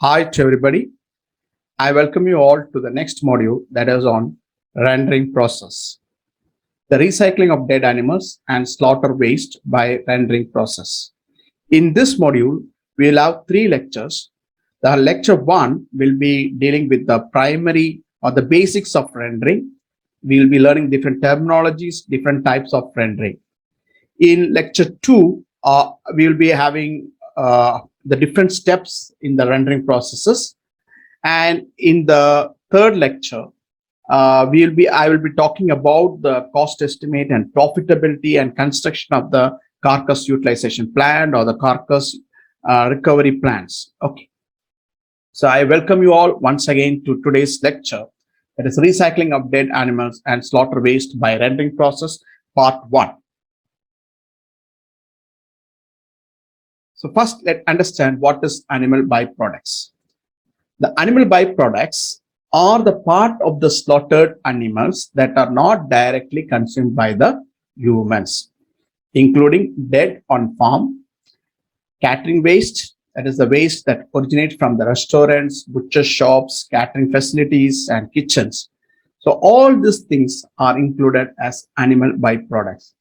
Hi to everybody. I welcome you all to the next module that is on rendering process. The recycling of dead animals and slaughter waste by rendering process. In this module, we will have 3 lectures. The lecture 1 will be dealing with the primary or the basics of rendering. We will be learning different terminologies, different types of rendering. In lecture 2, we will be having the different steps in the rendering processes. And in the third lecture, I will be talking about the cost estimate and profitability and construction of the carcass utilization plan or the carcass recovery plans. Okay. So I welcome you all once again to today's lecture. That is recycling of dead animals and slaughter waste by rendering process, part 1. So first, let's understand what is animal byproducts. The animal byproducts are the part of the slaughtered animals that are not directly consumed by the humans, including dead on farm, catering waste, that is the waste that originates from the restaurants, butcher shops, catering facilities, and kitchens. So all these things are included as animal byproducts.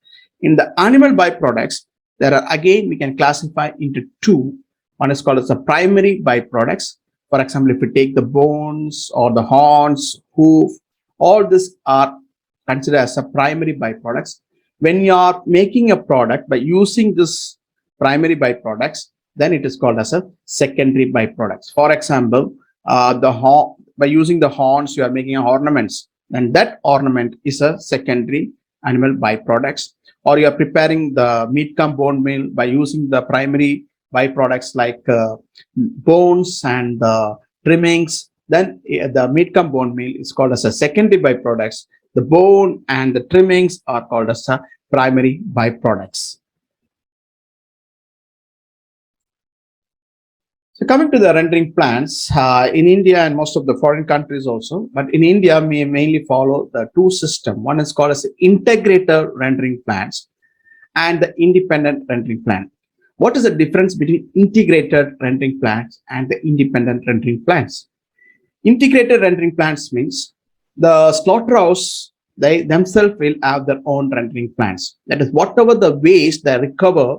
In the animal byproducts, there are again we can classify into 2. One is called as the primary byproducts. For example, if we take the bones or the horns, hoof, all these are considered as a primary byproducts. When you are making a product by using this primary byproducts, then it is called as a secondary byproducts. For example, by using the horns, you are making ornaments, and that ornament is a secondary animal byproducts. Or you are preparing the meat cum bone meal by using the primary byproducts like bones and trimmings, then the meat cum bone meal is called as a secondary byproducts. The bone and the trimmings are called as a primary byproducts. So coming to the rendering plans, in India and most of the foreign countries also, but in India we mainly follow the 2 systems. One is called as integrated rendering plans and the independent rendering plan. What is the difference between integrated rendering plans and the independent rendering plans? Integrated rendering plans means the slaughterhouse, they themselves will have their own rendering plans. That is, whatever the waste they recover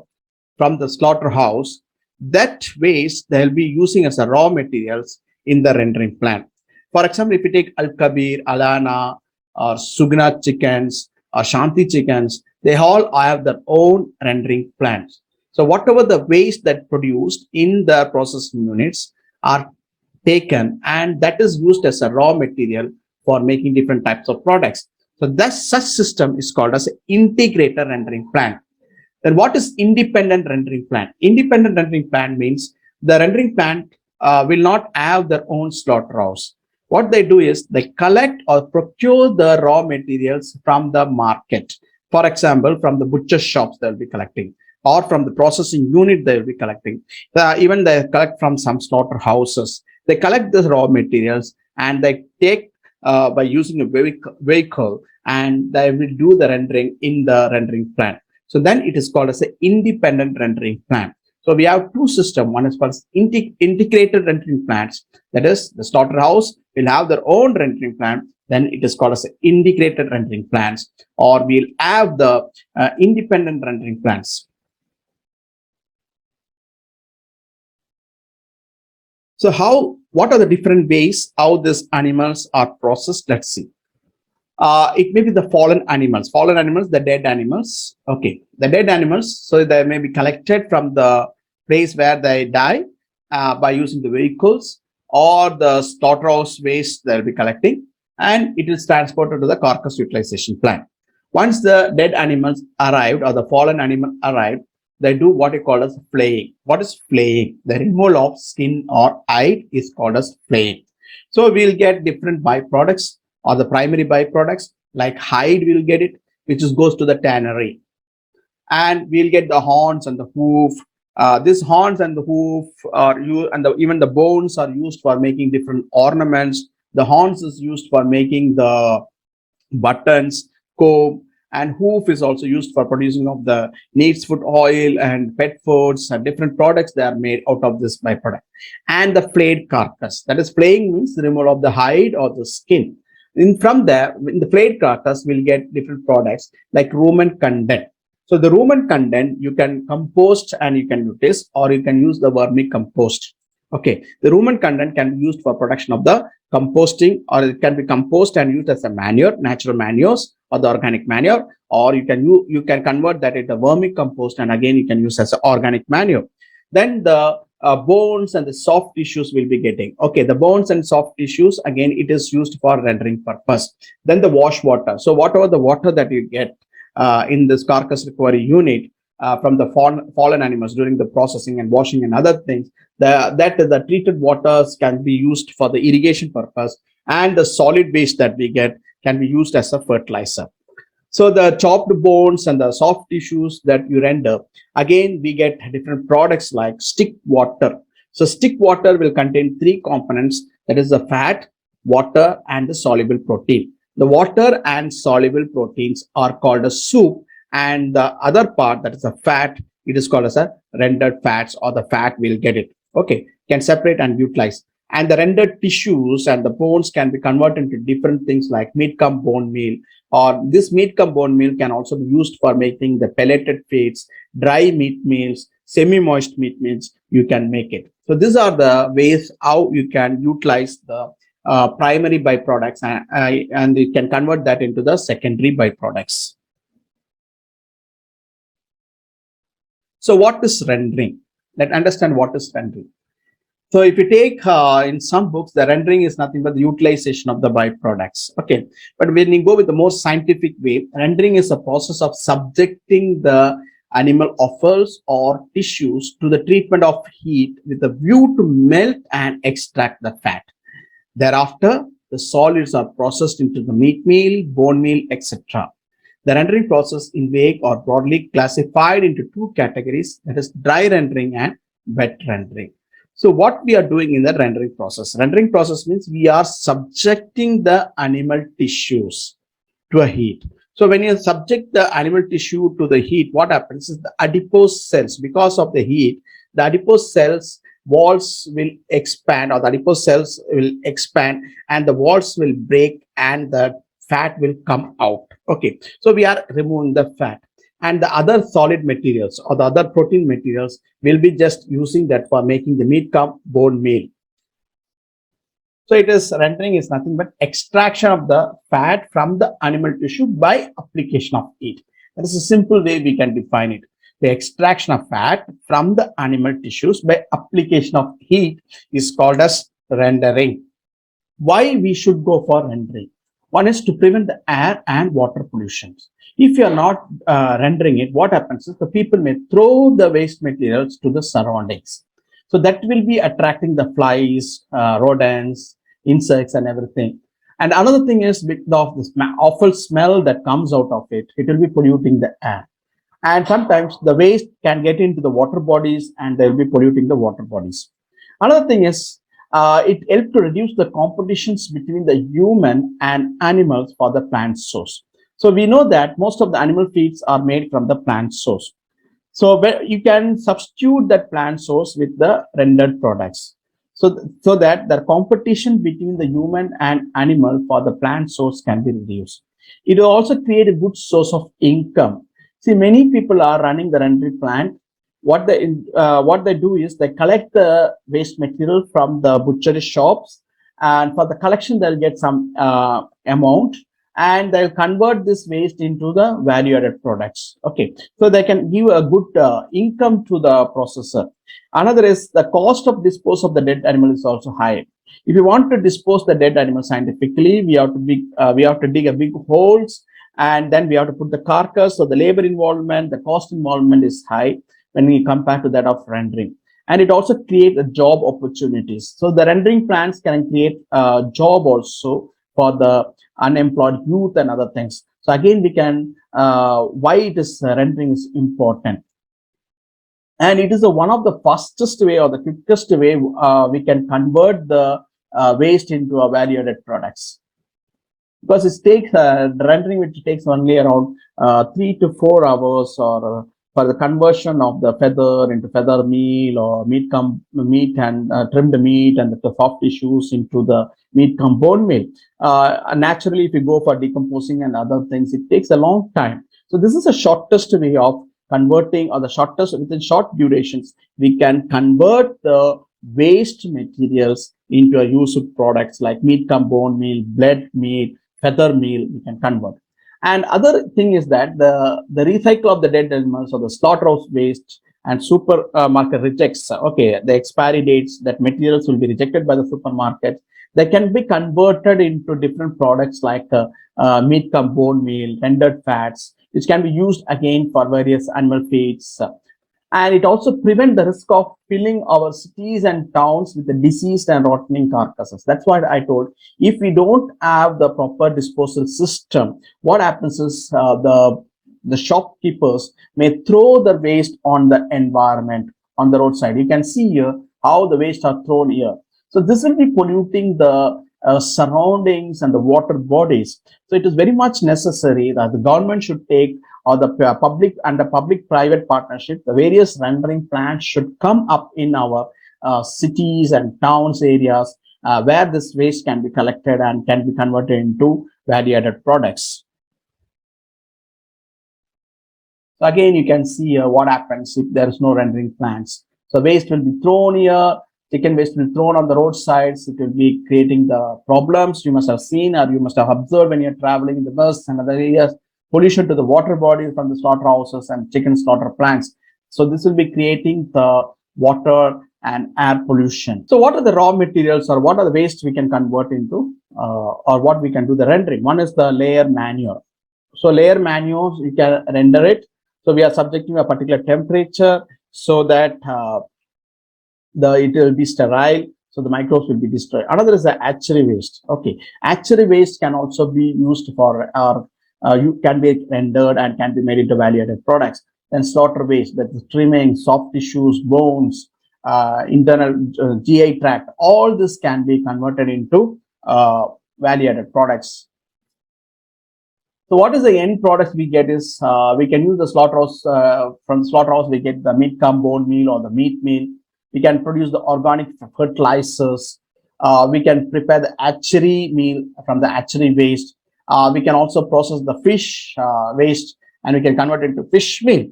from the slaughterhouse, that waste they'll be using as a raw materials in the rendering plan. For example, if you take Al Kabir, Alana, or Sugna chickens, or Shanti chickens, they all have their own rendering plans. So whatever the waste that produced in the processing units are taken, and that is used as a raw material for making different types of products. So that such system is called as an integrated rendering plan. Then what is independent rendering plan? Independent rendering plan means the rendering plan will not have their own slaughterhouse. What they do is they collect or procure the raw materials from the market. For example, from the butcher shops they'll be collecting, or from the processing unit they will be collecting. Even they collect from some slaughterhouses. They collect the raw materials and they take by using a vehicle, and they will do the rendering in the rendering plan. So then it is called as an independent rendering plan. So we have 2 systems. One is called integrated rendering plans. That is, the slaughterhouse will have their own rendering plan. Then it is called as integrated rendering plans, or we'll have the independent rendering plans. So what are the different ways how these animals are processed? Let's see. It may be the fallen animals, the dead animals. Okay, the dead animals, so they may be collected from the place where they die by using the vehicles, or the slaughterhouse waste they'll be collecting, and it is transported to the carcass utilization plant. Once the dead animals arrived or the fallen animal arrived, they do what you call as flaying. What is flaying? The removal of skin or hide is called as flaying. So we'll get different byproducts, or the primary byproducts like hide will get it, which goes to the tannery, and we'll get the horns and the hoof. These horns and the hoof are used, and even the bones are used for making different ornaments. The horns is used for making the buttons, comb, and hoof is also used for producing of the neats food oil and pet foods and different products they are made out of this byproduct. And the flayed carcass, that is flaying means the removal of the hide or the skin. From there, in the flayed carcass, we'll get different products like rumen content. So the rumen content you can compost and you can utilize, or you can use the vermicompost. Okay, the rumen content can be used for production of the composting, or it can be compost and used as a manure, natural manures or the organic manure, or you can convert that into vermicompost and again you can use as an organic manure. Then the bones and the soft tissues will be getting. Okay, the bones and soft tissues, again it is used for rendering purpose. Then the wash water. So whatever the water that you get in this carcass recovery unit from the fallen animals during the processing and washing and other things, the treated waters can be used for the irrigation purpose, and the solid waste that we get can be used as a fertilizer. So the chopped bones and the soft tissues that you render, again we get different products like stick water. So stick water will contain three components, that is the fat, water and the soluble protein. The water and soluble proteins are called a soup, and the other part, that is the fat, it is called as a rendered fats, or the fat will get it. Okay, can separate and utilize. And the rendered tissues and the bones can be converted into different things like meat cum bone meal, or this meat cum bone meal can also be used for making the pelleted feeds, dry meat meals, semi-moist meat meals, you can make it. So these are the ways how you can utilize the primary byproducts, and you can convert that into the secondary byproducts. So what is rendering? Let's understand what is rendering. So if you take in some books, the rendering is nothing but the utilization of the byproducts. Okay, but when you go with the more scientific way, rendering is a process of subjecting the animal offals or tissues to the treatment of heat with a view to melt and extract the fat. Thereafter, the solids are processed into the meat meal, bone meal, etc. The rendering process in Wake are broadly classified into two categories, that is dry rendering and wet rendering. So what we are doing in the rendering process? Rendering process means we are subjecting the animal tissues to a heat. So when you subject the animal tissue to the heat, what happens is the adipose cells, because of the heat, the adipose cells walls will expand, or the adipose cells will expand, and the walls will break and the fat will come out. Okay, so we are removing the fat, and the other solid materials or the other protein materials will be just using that for making the meat cum bone meal. So it is rendering is nothing but extraction of the fat from the animal tissue by application of heat. That is a simple way we can define it. The extraction of fat from the animal tissues by application of heat is called as rendering. Why we should go for rendering? One is to prevent the air and water pollution. If you are not rendering it, what happens is the people may throw the waste materials to the surroundings. So that will be attracting the flies, rodents, insects and everything. And another thing is because of this awful smell that comes out of it, it will be polluting the air. And sometimes the waste can get into the water bodies and they will be polluting the water bodies. Another thing is it helps to reduce the competitions between the human and animals for the plant source. So we know that most of the animal feeds are made from the plant source. So you can substitute that plant source with the rendered products. So that the competition between the human and animal for the plant source can be reduced. It will also create a good source of income. See, many people are running the rendering plant. What they do is they collect the waste material from the butchery shops, and for the collection they'll get some amount, and they'll convert this waste into the value-added products. Okay, so they can give a good income to the processor. Another is the cost of disposal of the dead animal is also high. If you want to dispose the dead animal scientifically, we have to dig a big holes, and then we have to put the carcass. So the labor involvement, the cost involvement is high when we compare to that of rendering. And it also creates job opportunities. So the rendering plants can create a job also for the unemployed youth and other things. So again, we can, why it is rendering is important. And it is one of the fastest way or the quickest way we can convert the waste into a value-added products. because it takes the rendering, which takes only around 3 to 4 hours, or for the conversion of the feather into feather meal, or meat and trimmed meat and the soft tissues into the meat cum bone meal. Naturally, if you go for decomposing and other things, it takes a long time. So this is the shortest way of converting, or the shortest within short durations we can convert the waste materials into a useful products like meat cum bone meal, bled meat, feather meal. We can convert. And other thing is that the recycle of the dead animals, or the slaughterhouse waste and supermarket rejects, okay, the expiry dates, that materials will be rejected by the supermarket. They can be converted into different products like meat cum bone meal, rendered fats, which can be used again for various animal feeds. And it also prevents the risk of filling our cities and towns with the diseased and rotting carcasses. That's why I told, if we don't have the proper disposal system, what happens is the shopkeepers may throw the waste on the environment on the roadside. You can see here how the waste are thrown here. So this will be polluting the surroundings and the water bodies. So it is very much necessary that the government should take, or the public and the public-private partnership, the various rendering plants should come up in our cities and towns areas where this waste can be collected and can be converted into value-added products. So again, you can see what happens if there is no rendering plants. So waste will be thrown here. Chicken waste will be thrown on the roadsides. It will be creating the problems you must have seen, or you must have observed when you're traveling in the bus and other areas. Pollution to the water bodies from the slaughterhouses and chicken slaughter plants. So this will be creating the water and air pollution. So what are the raw materials, or what are the waste we can convert into, or what we can do the rendering? One is the layer manure. So layer manures, you can render it. So we are subjecting a particular temperature so that it will be sterile, so the microbes will be destroyed. Another is the hatchery waste. Okay, hatchery waste can also be used for, you can be rendered and can be made into value-added products. Then slaughter waste, that is trimming, soft tissues, bones, internal GI tract, all this can be converted into value-added products. So what is the end product we get is, we can use the slaughterhouse, from the slaughterhouse we get the meat cum bone meal or the meat meal. We can produce the organic fertilizers. We can prepare the hatchery meal from the hatchery waste. We can also process the fish waste, and we can convert it into fish meal.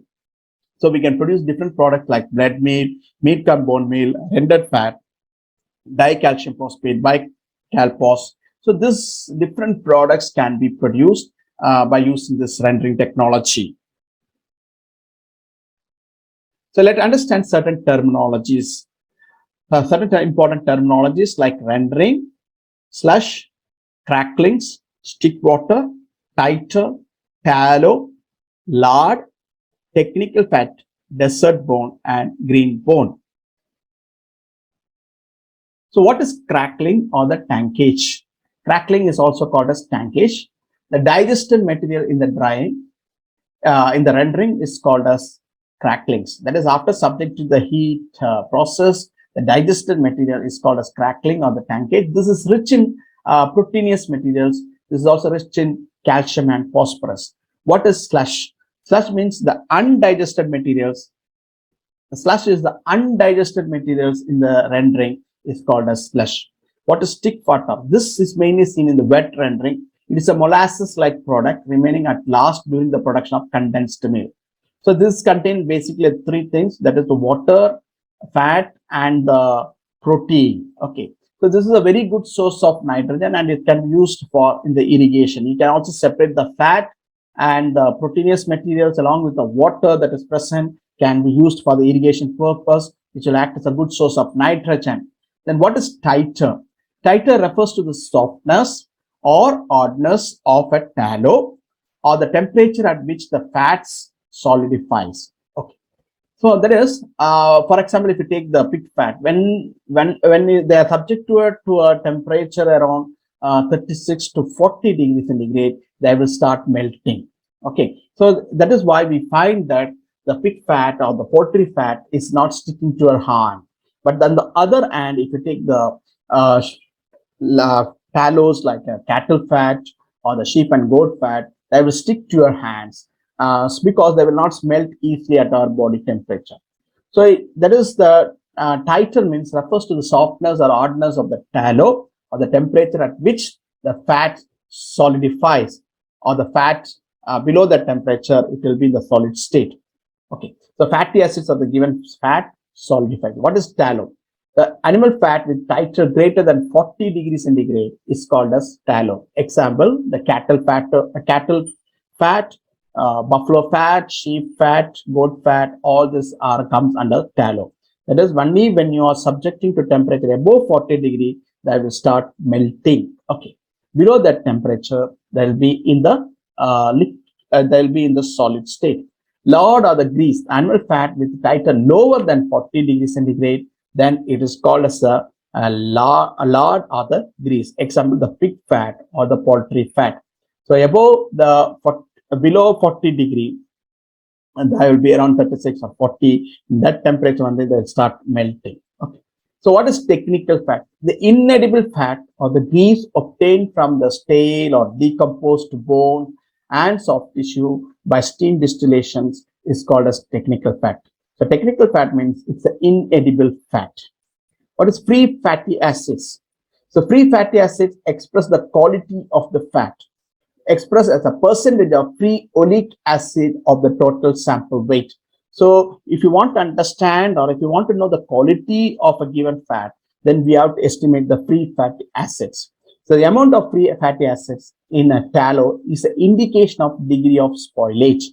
So we can produce different products like bread meal, meat cum bone meal, rendered fat, dicalcium phosphate, bicalpos. So these different products can be produced by using this rendering technology. So let's understand certain terminologies. Certain important terminologies like rendering, slush, cracklings, stick water, titer, tallow, lard, technical fat, desert bone, and green bone. So what is crackling or the tankage? Crackling is also called as tankage. The digested material in the drying, in the rendering, is called as cracklings. That is, after subject to the heat process, the digested material is called as crackling or the tankage. This is rich in proteinous materials. This is also rich in calcium and phosphorus. What is slush? Slush means the undigested materials. The slush is the undigested materials in the rendering is called as slush. What is stick water? This is mainly seen in the wet rendering. It is a molasses-like product remaining at last during the production of condensed milk. So this contains basically three things, that is the water, fat, and the protein. Okay, so this is a very good source of nitrogen, and it can be used for in the irrigation. You can also separate the fat and the proteinous materials along with the water that is present, can be used for the irrigation purpose, which will act as a good source of nitrogen. Then what is titer? Titer refers to the softness or hardness of a tallow, or the temperature at which the fats solidifies. Okay, so that is, for example, if you take the pig fat, when they are subject to a temperature around 36 to 40 degrees centigrade, they will start melting. Okay, so that is why we find that the pig fat or the poultry fat is not sticking to your hand. But on the other hand, if you take the tallows like cattle fat or the sheep and goat fat, they will stick to your hands because they will not smelt easily at our body temperature. So that is the title means refers to the softness or hardness of the tallow or the temperature at which the fat solidifies, or the fat below that temperature, it will be in the solid state. Okay, so fatty acids of the given fat solidified. What is tallow? The animal fat with titer greater than 40 degrees centigrade is called as tallow. Example, the cattle fat, buffalo fat, sheep fat, goat fat, all this comes under tallow. That is, only when you are subjecting to temperature above 40 degree, that will start melting. Okay, below that temperature, there will be in the solid state. Lard or the grease, animal fat with titer lower than 40 degrees centigrade, then it is called as a lard or the grease. Example, the pig fat or the poultry fat. So below 40 degree, and that will be around 36 or 40. In that temperature, one day they will start melting. Okay. So what is technical fat? The inedible fat or the grease obtained from the stale or decomposed bone and soft tissue by steam distillations is called as technical fat. So technical fat means it's an inedible fat. What is free fatty acids? So free fatty acids express the quality of the fat, expressed as a percentage of free oleic acid of the total sample weight. So if you want to understand, or if you want to know the quality of a given fat, then we have to estimate the free fatty acids. So the amount of free fatty acids in a tallow is an indication of degree of spoilage.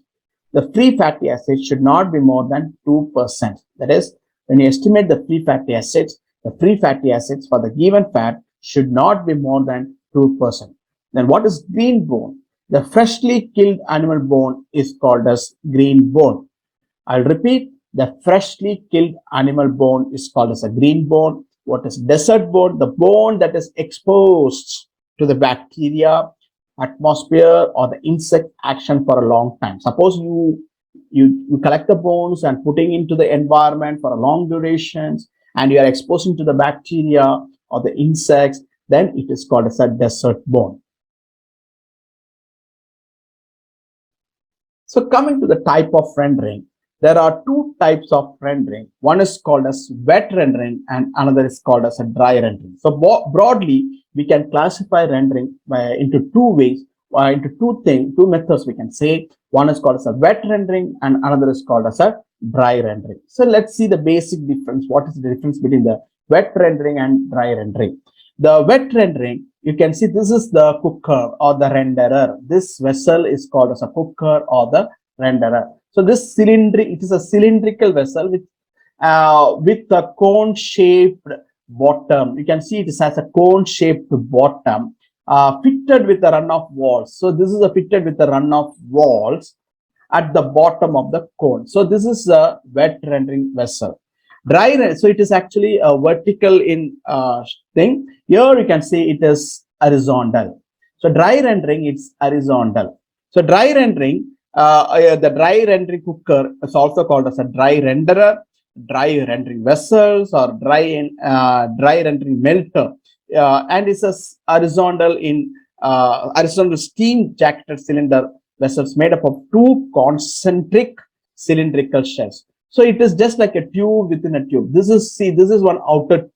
The free fatty acids should not be more than 2%. That is, when you estimate the free fatty acids for the given fat should not be more than 2%. Then what is green bone? The freshly killed animal bone is called as green bone. I'll repeat, the freshly killed animal bone is called as a green bone. What is desert bone? The bone that is exposed to the bacteria, atmosphere, or the insect action for a long time. Suppose you collect the bones and putting into the environment for a long durations, and you are exposing to the bacteria or the insects, then it is called as a desert bone. So coming to the type of rendering, there are two types of rendering. One is called as wet rendering and another is called as a dry rendering. So broadly, we can classify rendering into two ways, into two methods we can say. One is called as a wet rendering and another is called as a dry rendering. So let's see the basic difference. What is the difference between the wet rendering and dry rendering? The wet rendering, you can see this is the cooker or the renderer. This vessel is called as a cooker or the renderer. So this it is a cylindrical vessel with a cone-shaped bottom. You can see it has a cone-shaped bottom fitted with a run-off walls. So this is fitted with a run-off walls at the bottom of the cone. So this is a wet rendering vessel. So it is actually a vertical in thing. Here you can see it is horizontal. So dry rendering, it's horizontal. So dry rendering, the dry rendering cooker is also called as a dry renderer, dry rendering vessels, or dry rendering melter, and it's a horizontal steam jacketed cylinder vessels made up of two concentric cylindrical shells. So it is just like a tube within a tube. This is one outer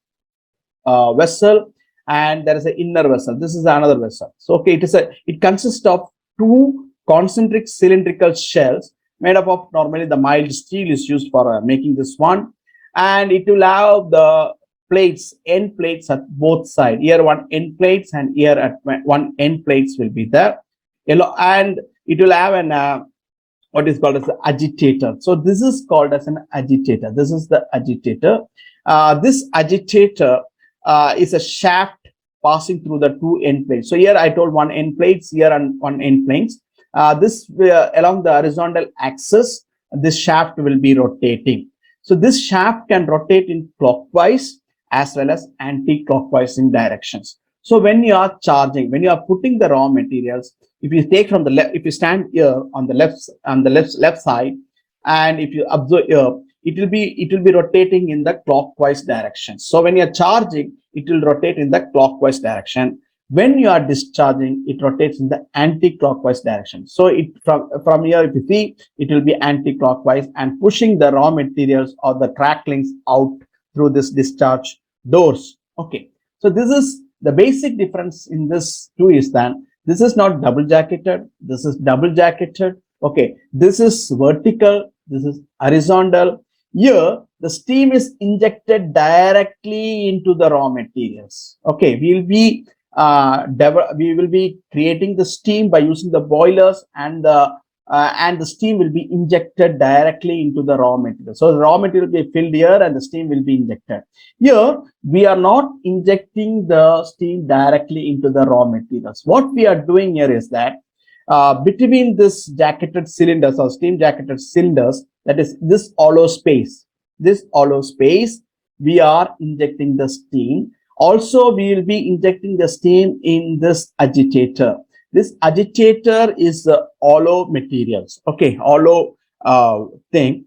vessel, and there is an inner vessel. This is another vessel. So okay, it consists of two concentric cylindrical shells made up of, normally the mild steel is used for making this one, and it will have the end plates at both sides. Here one end plates and here at one end plates will be there. And it will have an what is called as an agitator. So this is called as an agitator. This is the agitator. This agitator is a shaft passing through the two end plates. So here I told one end plates, here and one end plates. This along the horizontal axis, this shaft will be rotating. So this shaft can rotate in clockwise as well as anti-clockwise in directions. So when you are charging, when you are putting the raw materials, if you take from the left, if you stand here on the left side, and if you observe here, it will be rotating in the clockwise direction. So when you are charging, it will rotate in the clockwise direction. When you are discharging, it rotates in the anti-clockwise direction. So it from here, if you see, it will be anti-clockwise and pushing the raw materials or the cracklings out through this discharge doors. Okay, so this is the basic difference in this two is that this is not double jacketed, this is double jacketed. Okay, this is vertical, this is horizontal. Here the steam is injected directly into the raw materials. Okay, we will be creating the steam by using the boilers, and the steam will be injected directly into the raw material. So the raw material will be filled here and the steam will be injected. Here we are not injecting the steam directly into the raw materials. What we are doing here is that between this jacketed cylinders or steam jacketed cylinders, that is this hollow space, we are injecting the steam. Also, we will be injecting the steam in this agitator. This agitator is hollow materials, okay, hollow thing,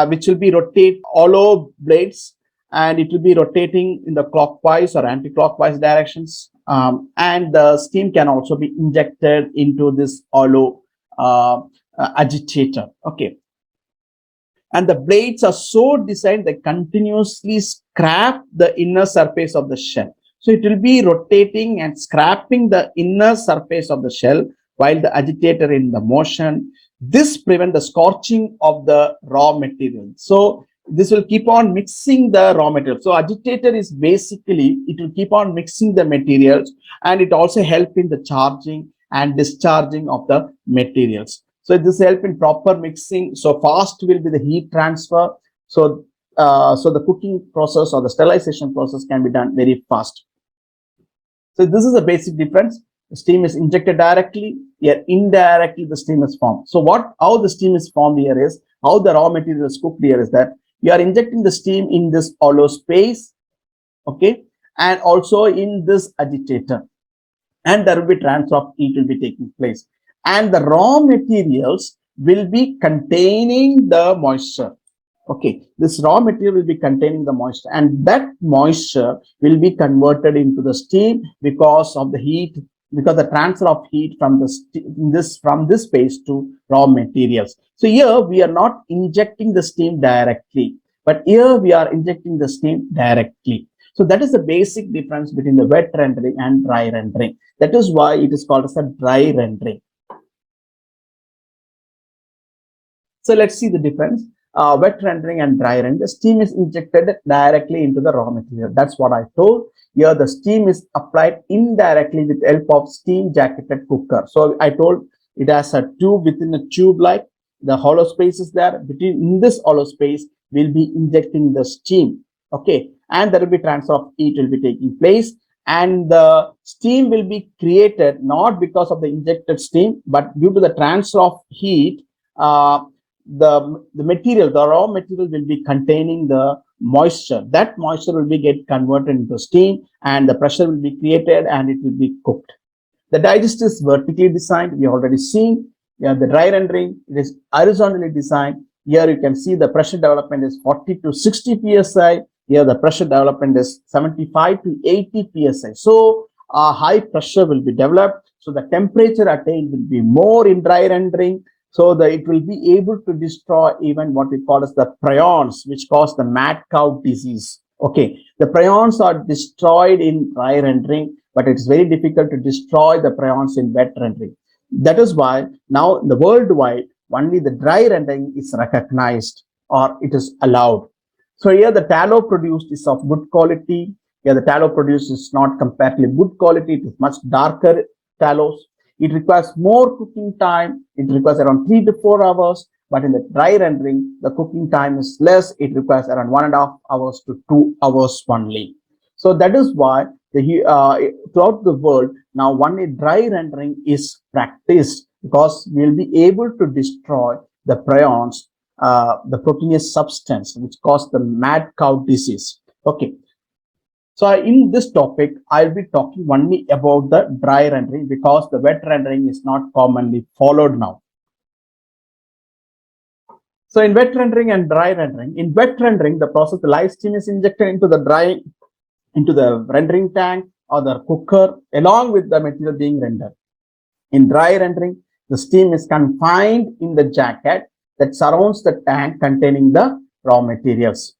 which will be rotate hollow blades, and it will be rotating in the clockwise or anti-clockwise directions. And the steam can also be injected into this hollow agitator. Okay, and the blades are so designed that continuously scrape the inner surface of the shell. So it will be rotating and scraping the inner surface of the shell while the agitator in the motion. This prevents the scorching of the raw material. So this will keep on mixing the raw material. So agitator is basically, it will keep on mixing the materials, and it also helps in the charging and discharging of the materials. So this help in proper mixing. So fast will be the heat transfer. So the cooking process or the sterilization process can be done very fast. So this is a basic difference. The steam is injected directly, here indirectly the steam is formed. So how the steam is formed here is, how the raw material is cooked here is that you are injecting the steam in this hollow space, okay, and also in this agitator, and there will be transfer of heat will be taking place, and the raw materials will be containing the moisture. Okay, this raw material will be containing the moisture, and that moisture will be converted into the steam because of the heat, because the transfer of heat from this space to raw materials. So here we are not injecting the steam directly, but here we are injecting the steam directly. So that is the basic difference between the wet rendering and dry rendering. That is why it is called as a dry rendering. So let's see the difference. Wet rendering and dry rendering. The steam is injected directly into the raw material. That's what I told. Here the steam is applied indirectly with the help of steam jacketed cooker. So I told it has a tube within a tube, like the hollow space is there. In this hollow space, we'll be injecting the steam. Okay, and there will be transfer of heat will be taking place, and the steam will be created not because of the injected steam, but due to the transfer of heat. The material, the raw material will be containing the moisture. That moisture will be get converted into steam, and the pressure will be created and it will be cooked. The digester is vertically designed. We already seen. Yeah, the dry rendering, it is horizontally designed. Here you can see the pressure development is 40 to 60 psi. Here the pressure development is 75 to 80 psi. So high pressure will be developed. So the temperature attained will be more in dry rendering. So that it will be able to destroy even what we call as the prions, which cause the mad cow disease. Okay, the prions are destroyed in dry rendering, but it's very difficult to destroy the prions in wet rendering. That is why now in the worldwide, only the dry rendering is recognized or it is allowed. So here the tallow produced is of good quality. Here the tallow produced is not comparatively good quality. It is much darker tallows. It requires more cooking time. It requires around 3 to 4 hours. But in the dry rendering, the cooking time is less. It requires around 1.5 hours to 2 hours only. So that is why throughout the world, now only dry rendering is practiced, because we will be able to destroy the prions, the proteinous substance, which cause the mad cow disease. Okay. So in this topic, I'll be talking only about the dry rendering, because the wet rendering is not commonly followed now. So in wet rendering and dry rendering, in wet rendering, the process, the live steam is injected into the rendering tank, or the cooker along with the material being rendered. In dry rendering, the steam is confined in the jacket that surrounds the tank containing the raw materials.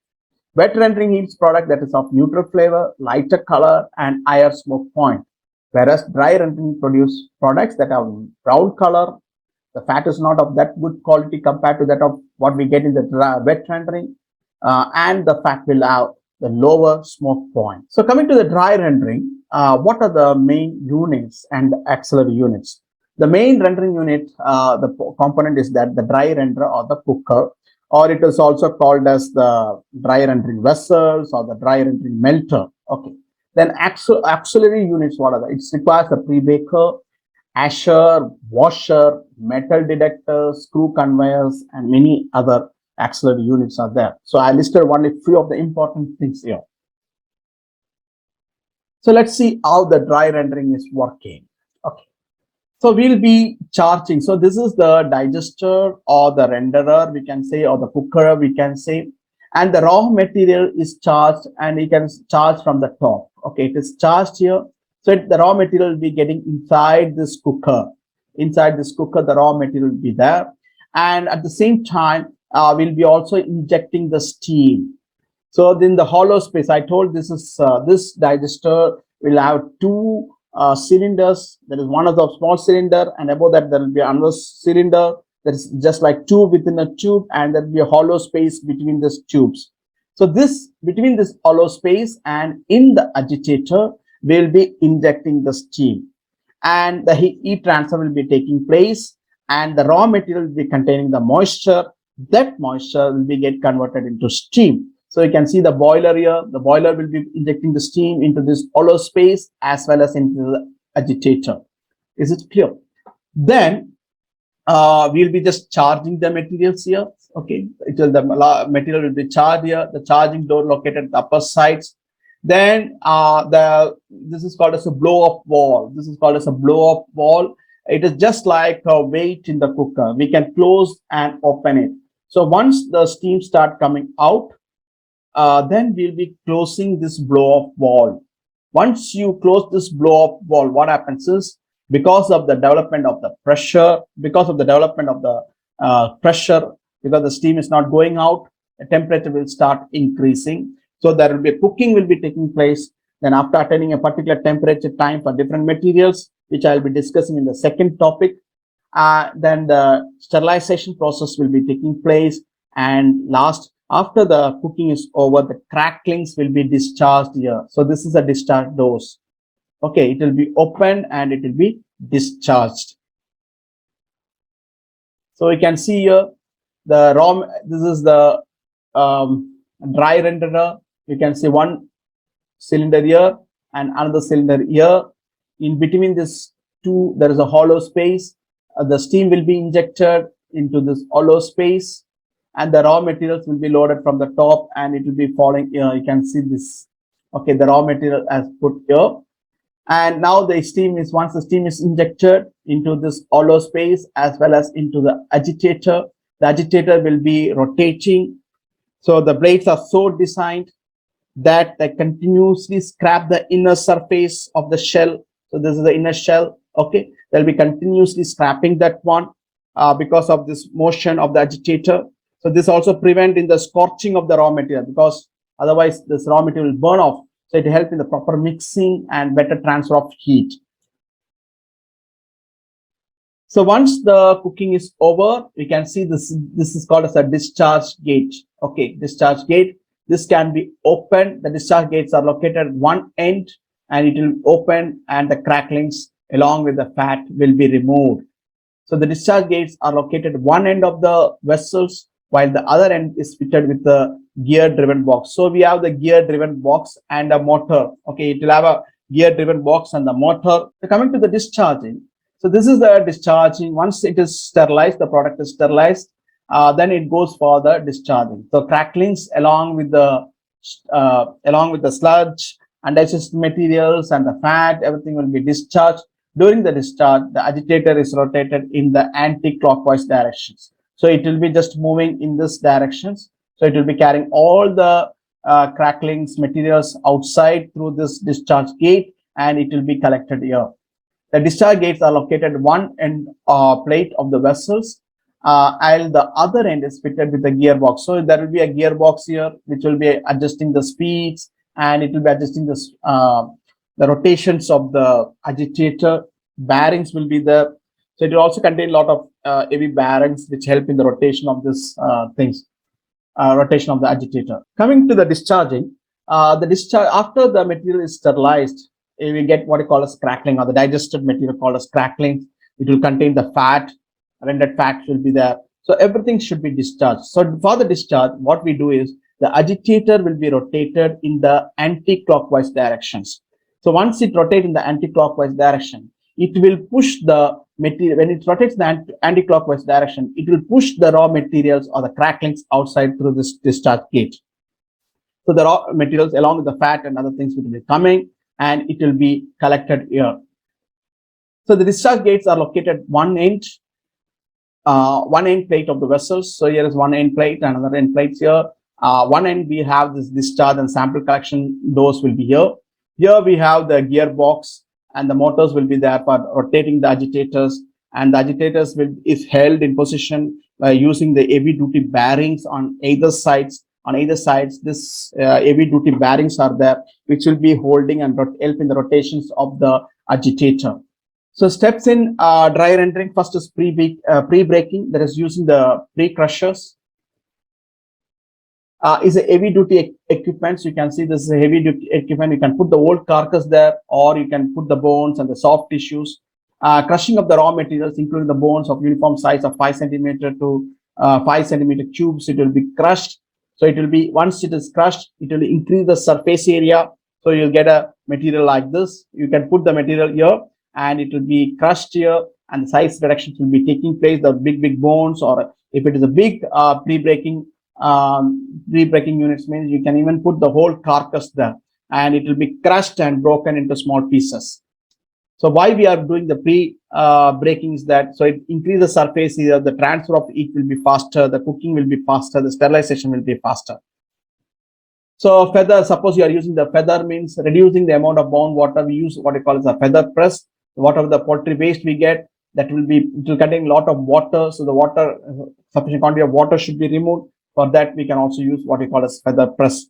Wet rendering yields product that is of neutral flavor, lighter color, and higher smoke point, whereas dry rendering produce products that have brown color. The fat is not of that good quality compared to that of what we get in the wet rendering, and the fat will have the lower smoke point. So coming to the dry rendering, what are the main units and auxiliary units? The main rendering unit, the component is that the dry renderer or the cooker, or it is also called as the dry rendering vessels or the dry rendering melter. Okay. Then auxiliary units, what are they? It requires a pre-baker, asher, washer, metal detector, screw conveyors, and many other auxiliary units are there. So I listed only few of the important things here. So let's see how the dry rendering is working. Okay. So we'll be charging. So this is the digester or the renderer, we can say, or the cooker, we can say. And the raw material is charged, and you can charge from the top. Okay, it is charged here. So the raw material will be getting inside this cooker. Inside this cooker, the raw material will be there. And at the same time, we'll be also injecting the steam. So in the hollow space, I told this is this digester will have two cylinders. There is one of the small cylinder, and above that there will be another cylinder that is just like tube within a tube, and there will be a hollow space between these tubes. So this between this hollow space and in the agitator, we'll be injecting the steam, and the heat transfer will be taking place, and the raw material will be containing the moisture. That moisture will be get converted into steam. So you can see the boiler here. The boiler will be injecting the steam into this hollow space as well as into the agitator. Is it clear? Then we'll be just charging the materials here. Okay, the material will be charged here. The charging door located at the upper sides. Then this is called as a blow-up valve. This is called as a blow-up valve. It is just like a weight in the cooker. We can close and open it. So once the steam start coming out, then we'll be closing this blow-up valve. Once you close this blow-up valve, what happens is, because of the development of the pressure, because the steam is not going out, the temperature will start increasing. So there will be cooking will be taking place. Then after attaining a particular temperature time for different materials, which I will be discussing in the second topic, then the sterilization process will be taking place. And last, after the cooking is over, the cracklings will be discharged here. So this is a discharge dose. Okay, it will be opened and it will be discharged. So you can see here the raw. This is the dry renderer. You can see one cylinder here and another cylinder here. In between this two, there is a hollow space. The steam will be injected into this hollow space, and the raw materials will be loaded from the top, and it will be falling here. You can see this. Okay, the raw material as put here. And now the steam is, once the steam is injected into this hollow space as well as into the agitator will be rotating. So the blades are so designed that they continuously scrape the inner surface of the shell. So this is the inner shell. Okay, they'll be continuously scrapping that one because of this motion of the agitator. So this also prevent in the scorching of the raw material, because otherwise this raw material will burn off. So it helps in the proper mixing and better transfer of heat. So once the cooking is over, we can see this is called as a discharge gate. Okay, discharge gate. This can be opened. The discharge gates are located at one end, and it will open, and the cracklings along with the fat will be removed. So the discharge gates are located at one end of the vessels, while the other end is fitted with the gear driven box. So we have the gear driven box and a motor. Okay, it will have a gear driven box and the motor. So coming to the discharging. So this is the discharging. Once it is sterilized, the product is sterilized, then it goes for the discharging. So cracklings along with the sludge and digested materials and the fat, everything will be discharged. During the discharge, the agitator is rotated in the anti-clockwise directions. So it will be just moving in this directions. So it will be carrying all the cracklings materials outside through this discharge gate, and it will be collected here. The discharge gates are located one end plate of the vessels, and the other end is fitted with a gearbox. So there will be a gearbox here which will be adjusting the speeds, and it will be adjusting the rotations of the agitator. Bearings will be there. So it will also contain a lot of heavy bearings which help in the rotation of this rotation of the agitator. Coming to the discharging, the discharge after the material is sterilized, we get what we call as crackling, or the digested material called as crackling. It will contain the fat, rendered fat will be there. So everything should be discharged. So for the discharge, what we do is the agitator will be rotated in the anti-clockwise directions. So once it rotates in the anti-clockwise direction, it will push the material. When it rotates in the anti-clockwise direction, it will push the raw materials or the cracklings outside through this discharge gate. So the raw materials along with the fat and other things will be coming, and it will be collected here. So the discharge gates are located one end plate of the vessels. So here is one end plate, another end plates here. One end we have this discharge and sample collection doors will be here. Here we have the gearbox, and the motors will be there for rotating the agitators, and the agitators is held in position by using the heavy duty bearings on either sides. On either sides, this heavy duty bearings are there, which will be holding and help in the rotations of the agitator. So steps in dry rendering: first is pre-breaking, that is using the pre-crushers. Is a heavy duty equipment. So you can see this is a heavy duty equipment. You can put the old carcass there, or you can put the bones and the soft tissues. Crushing of the raw materials, including the bones of uniform size of 5 centimeter to 5 centimeter cubes, it will be crushed. So it will be, once it is crushed, it will increase the surface area. So you'll get a material like this. You can put the material here, and it will be crushed here, and the size reductions will be taking place. The big bones, or if it is a big pre-breaking units, means you can even put the whole carcass there, and it will be crushed and broken into small pieces. So why we are doing the pre-breaking is that so it increases the surface area, the transfer of heat will be faster, the cooking will be faster, the sterilization will be faster. So feather, suppose you are using the feather, means reducing the amount of bound water. We use what we call as a feather press. Whatever the poultry waste we get, that will contain a lot of water. So the water, sufficient quantity of water should be removed. For that, we can also use what we call as feather press.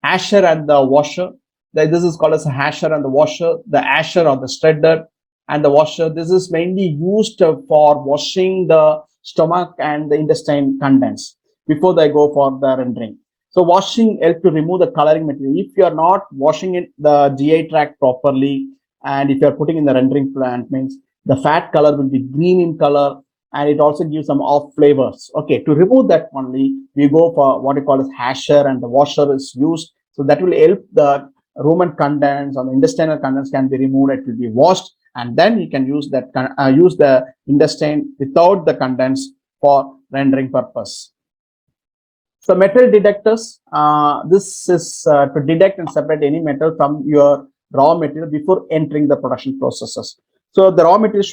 Asher and the washer. This is called as a hasher and the washer. The asher or the shredder and the washer. This is mainly used for washing the stomach and the intestine contents before they go for the rendering. So washing helps to remove the coloring material. If you are not washing the GI tract properly, and if you are putting in the rendering plant, means the fat color will be green in color, and it also gives some off flavors. Okay, to remove that only, we go for what we call as hasher, and the washer is used. So that will help the rumen contents or the intestinal contents can be removed. It will be washed, and then you can use that use the intestine without the contents for rendering purpose. So metal detectors. This is to detect and separate any metal from your raw material before entering the production processes. So the raw material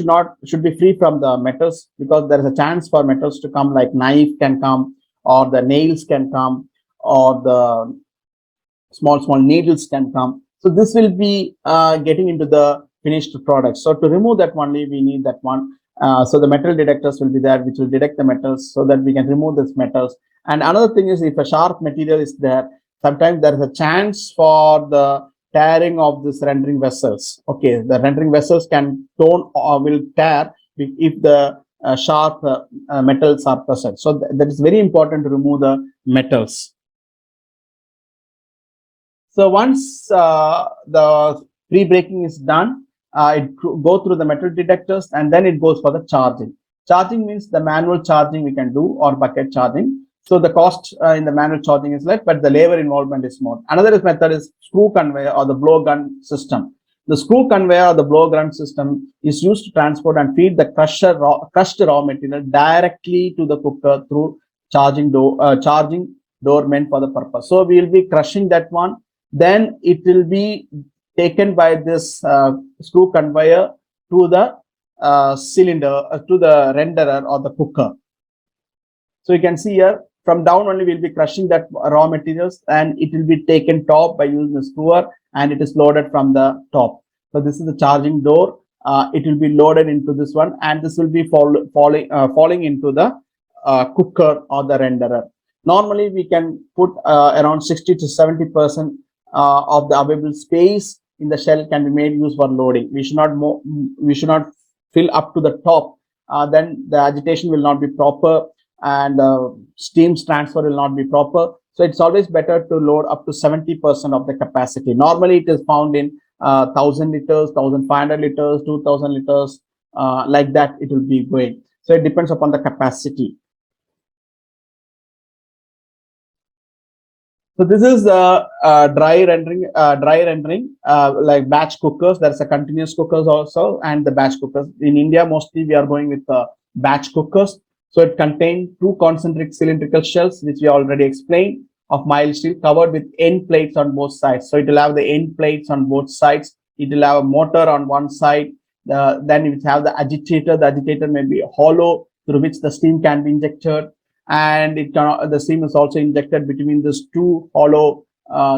should be free from the metals, because there is a chance for metals to come, like knife can come, or the nails can come, or the small needles can come. So this will be getting into the finished product. So to remove that only, we need that one. So the metal detectors will be there, which will detect the metals, so that we can remove these metals. And another thing is, if a sharp material is there, sometimes there is a chance for the tearing of this rendering vessels. Okay, the rendering vessels will tear if the sharp metals are present. So that is very important to remove the metals. So once the pre-breaking is done, it go through the metal detectors, and then it goes for the charging. Charging means the manual charging we can do, or bucket charging. So the cost in the manual charging is less, but the labor involvement is more. Another method is screw conveyor or the blow gun system. The screw conveyor or the blow gun system is used to transport and feed the crushed raw material directly to the cooker through charging door meant for the purpose. So we will be crushing that one. Then it will be taken by this screw conveyor to the cylinder, to the renderer or the cooker. So you can see here, from down only we'll be crushing that raw materials, and it will be taken top by using the screwer, and it is loaded from the top. So this is the charging door. It will be loaded into this one, and this will be falling into the cooker or the renderer. Normally, we can put around 60 to 70% of the available space in the shell can be made use for loading. We should not fill up to the top. Then the agitation will not be proper, and steam transfer will not be proper. So it's always better to load up to 70% of the capacity. Normally, it is found in 1,000 liters, 1,500 liters, 2,000 liters, like that it will be going. So it depends upon the capacity. So this is dry rendering, like batch cookers. There's a continuous cookers also, and the batch cookers. In India, mostly we are going with batch cookers. So it contains two concentric cylindrical shells, which we already explained, of mild steel covered with end plates on both sides. So it will have the end plates on both sides. It will have a motor on one side. Then it will have the agitator. The agitator may be hollow, through which the steam can be injected, and the steam is also injected between these two hollow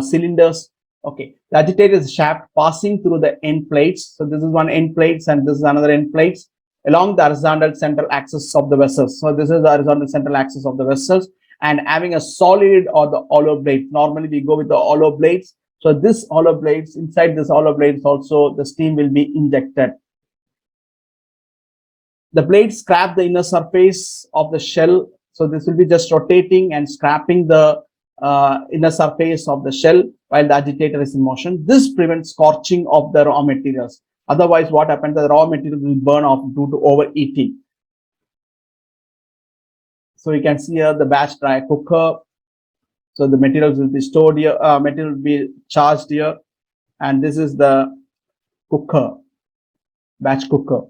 cylinders. Okay, the agitator is shaft passing through the end plates. So this is one end plates, and this is another end plates along the horizontal central axis of the vessels. So this is the horizontal central axis of the vessels, and having a solid or the hollow blade. Normally we go with the hollow blades. So this hollow blades, inside this hollow blades also the steam will be injected. The blades scrap the inner surface of the shell. So this will be just rotating and scrapping the inner surface of the shell while the agitator is in motion. This prevents scorching of the raw materials. Otherwise, what happens? The raw material will burn off due to overheating. So you can see here the batch dry cooker. So the materials will be stored here, material will be charged here, and this is the cooker, batch cooker.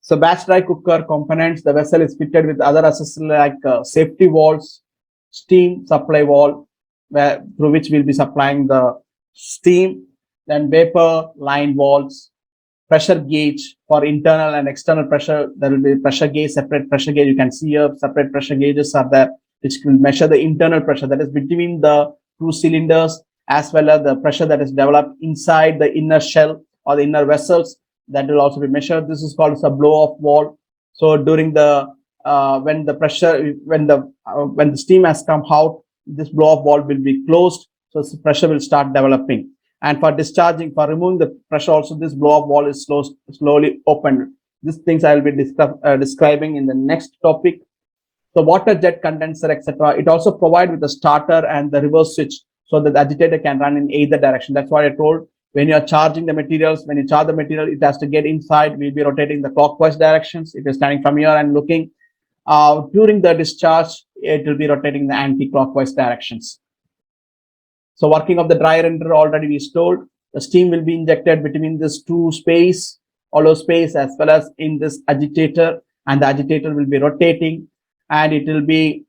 So batch dry cooker components, the vessel is fitted with other accessories like safety valves, steam supply valve, through which we'll be supplying the steam, then vapor line valves, pressure gauge for internal and external pressure. There will be pressure gauge, separate pressure gauge. You can see here separate pressure gauges are there, which will measure the internal pressure, that is between the two cylinders, as well as the pressure that is developed inside the inner shell or the inner vessels. That will also be measured. This is called a blow-off valve. So during the when the steam has come out, this blow-off valve will be closed. So pressure will start developing. And for discharging, for removing the pressure, also this blow-off valve is slowly opened. These things I will be describing in the next topic. The water jet condenser, etc. It also provides with the starter and the reverse switch, so that the agitator can run in either direction. That's why I told. When you are charging the materials, when you charge the material, it has to get inside. We'll be rotating the clockwise directions. If you're standing from here and looking, during the discharge, it will be rotating the anti-clockwise directions. So working of the dry render already we told. The steam will be injected between this two space, hollow space, as well as in this agitator, and the agitator will be rotating, and it will be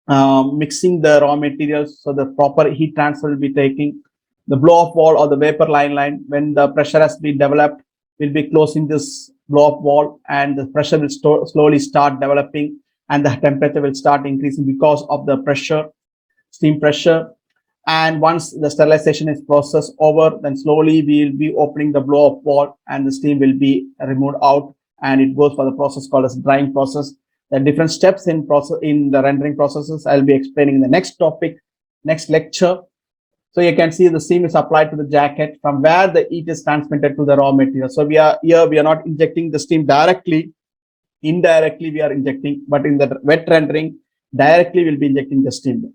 mixing the raw materials. So the proper heat transfer will be taking. The blow-off valve or the vapor line, when the pressure has been developed, will be closing this blow-off valve, and the pressure will slowly start developing, and the temperature will start increasing because of the pressure, steam pressure. And once the sterilization is processed over, then slowly we will be opening the blow-off valve, and the steam will be removed out, and it goes for the process called as drying process. The different steps in the rendering processes I'll be explaining in the next topic, next lecture. So you can see the steam is applied to the jacket, from where the heat is transmitted to the raw material. So we are not injecting the steam directly. Indirectly we are injecting, but in the wet rendering, directly we'll be injecting the steam.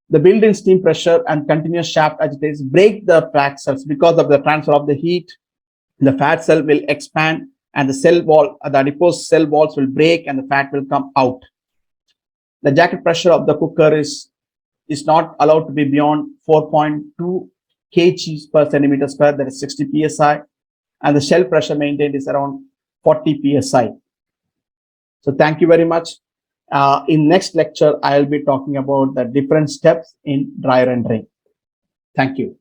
The built-in steam pressure and continuous shaft agitators break the fat cells. Because of the transfer of the heat, the fat cell will expand, and the cell wall, the adipose cell walls will break, and the fat will come out. The jacket pressure of the cooker is not allowed to be beyond 4.2 kg per centimeter square, that is 60 psi, and the shell pressure maintained is around 40 psi. So thank you very much. In next lecture, I will be talking about the different steps in dry rendering. Thank you.